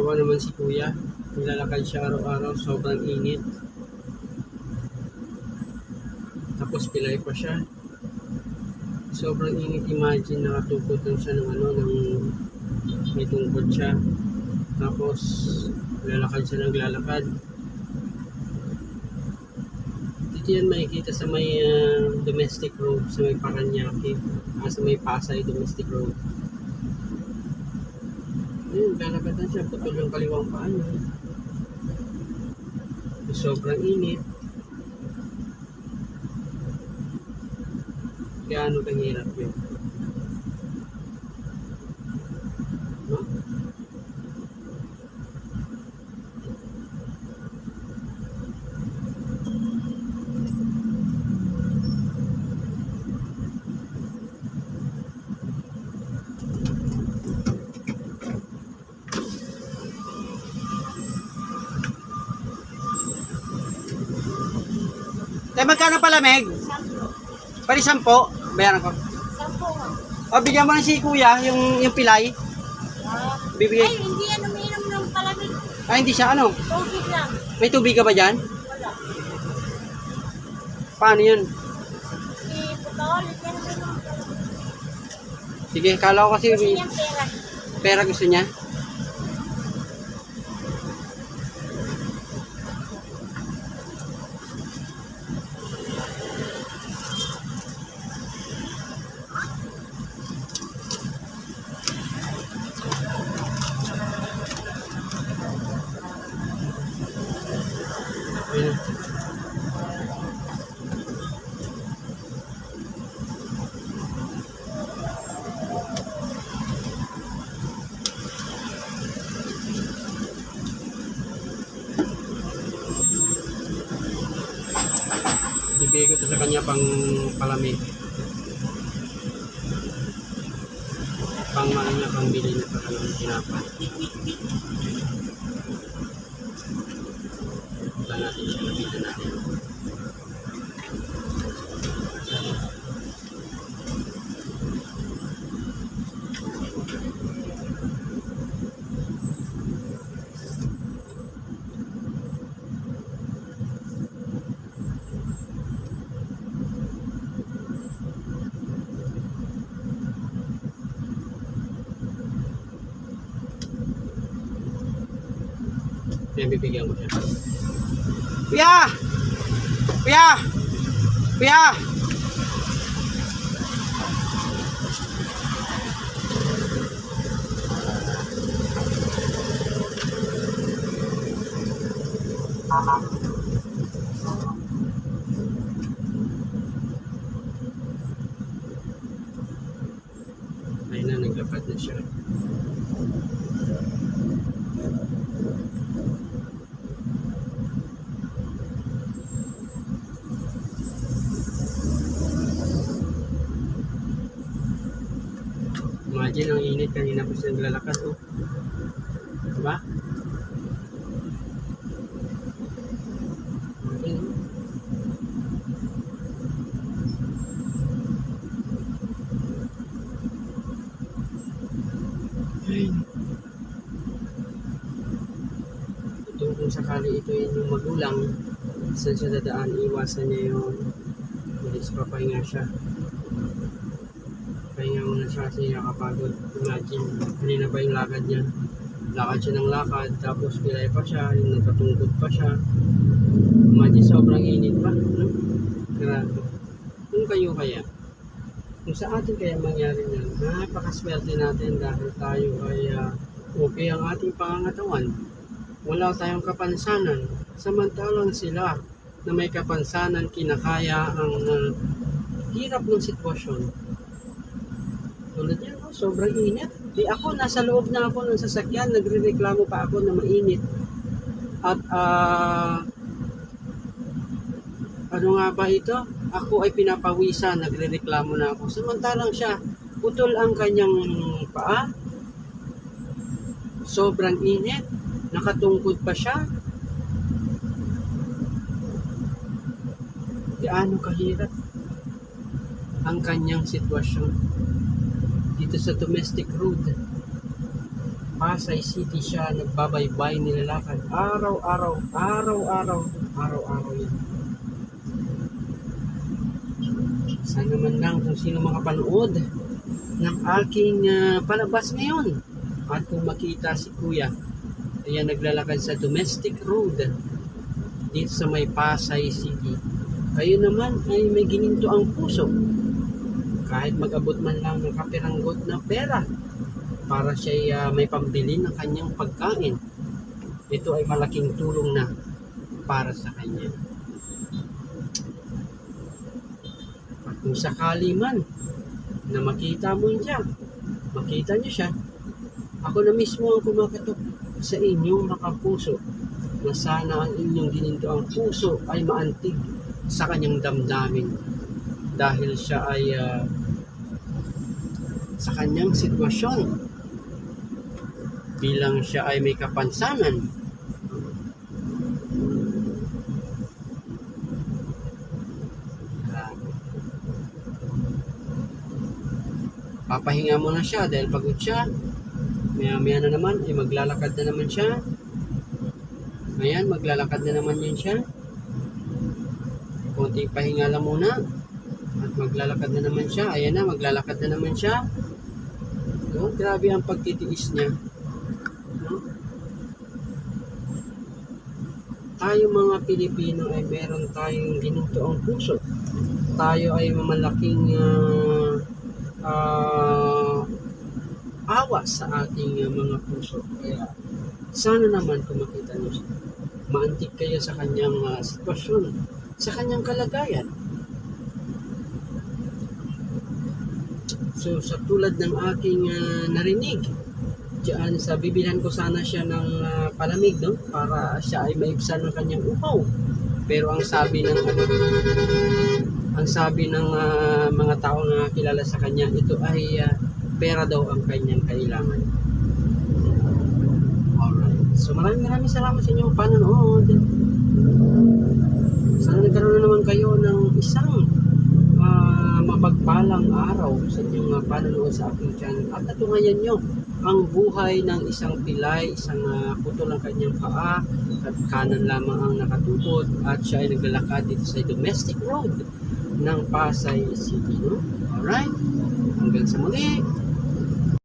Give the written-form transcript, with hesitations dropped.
kawawa naman si kuya. Nilalakad siya araw-araw, sobrang init. Tapos pilay pa siya. Sobrang init, imagine, nakatukod lang siya ng may tungkod siya. Tapos lalakad siya, naglalakad. Dito yan makikita sa may domestic road, sa may Paranaque, sa may Pasay domestic road. Ayun, lalakad na siya, putol yung kaliwang paa niya. Sobrang init. Gaano kahirap yun? No? Tay, magkano palamig? 10. Pari 10? Bayaran ko. 10. O, bigyan mo na si kuya, yung pilay. Bibigay. Ay, hindi yan umiinom ng palamig. Ay, hindi siya, ano? Tubig lang. May tubig ka ba dyan? Wala. Paano yun? Si Putol, yan umiinom ng palamig. Sige, kala ko kasi Kasi niyang pera. pera gusto niya. Ayun. Ibigay ko ito sa kanya pang palamig. Pang ano niya, pang bili niya sa kanyang tinapay. Punta natin siya, lapitan natin. Kaya bibigyan ko siya. Kuya! Kuya! Kuya! Ayun na, naglapad na siya. Imagine, ang init kanina po siya naglalakad, oh. Diba? Okay, no? Ay. Ito, kung sakali ito yung magulang, saan siya dadaan, iwasan niya yung bilis, papahinga siya. Pahinga muna siya kasi nakapagod. Imagine, kanina pa yung lakad niya. Lakad siya ng lakad, tapos pilay pa siya, yung nagkatungkod pa siya. Imagine, sobrang init pa, no? Grabe. Kung kayo kaya, kung sa atin kaya mangyari yan, napakaswerte natin dahil tayo ay okay ang ating pangangatawan. Wala tayong kapansanan. Samantalang sila na may kapansanan, kinakaya ang hirap ng sitwasyon. Tulad yan, oh, sobrang init. Di ako, nasa loob na ako ng sasakyan, nagre-reklamo pa ako na mainit. At ano nga ba ito? Ako ay pinapawisan, nagre-reklamo na ako. Samantalang siya, putol ang kanyang paa. Sobrang init. Nakatungkod pa siya. Gaano kahirap ang kanyang sitwasyon dito sa domestic road. Pasay City siya nagbabaybay, nilalakad araw-araw yan. Sana man lang kung sino makapanood ng aking palabas ngayon at kung makita si Kuya, ayan, naglalakad sa domestic road dito sa may Pasay City. Kayo naman ay may gininto ang puso, kahit mag-abot man lang ng kapiranggot na pera para siya may pambili ng kanyang pagkain. Ito ay malaking tulong na para sa kanya. At kung sakali man na makita mo siya, makita niyo siya, ako na mismo ang kumakatok sa inyong makapuso na sana ang inyong gininto ang puso ay maantig sa kanyang damdamin dahil siya ay sa kanyang sitwasyon bilang siya ay may kapansanan. Papahinga muna siya dahil pagod siya. Maya na naman ay maglalakad na naman siya. Ayan, maglalakad na naman yun siya. Konting pahinga lang muna at maglalakad na naman siya. Ayan na, maglalakad na naman siya. No, grabe ang pagtitiis niya. No? Tayo mga Pilipino ay meron tayong ginintoang puso. Tayo ay mamalaking awa sa ating mga puso. Kaya sana naman kung makita niyo siya, maantig kayo sa kanyang sitwasyon, sa kanyang kalagayan. So sa tulad ng aking narinig diyan, sa bibilhan ko sana siya ng palamig, no, para siya ay maibsan ng kanyang uhaw. Pero ang sabi ng mga tao na kilala sa kanya, ito ay pera daw ang kanyang kailangan. Alright. So maraming salamat sa inyong panonood. Sana nagkaroon na naman kayo ng isang mapagpalang araw sa inyong panonood sa aking channel. At natungayan nyo ang buhay ng isang pilay, isang putol ang kanyang paa at kanan lamang ang nakatukod at siya ay naglalakad dito sa domestic road ng Pasay City. No? Alright, hanggang sa muli.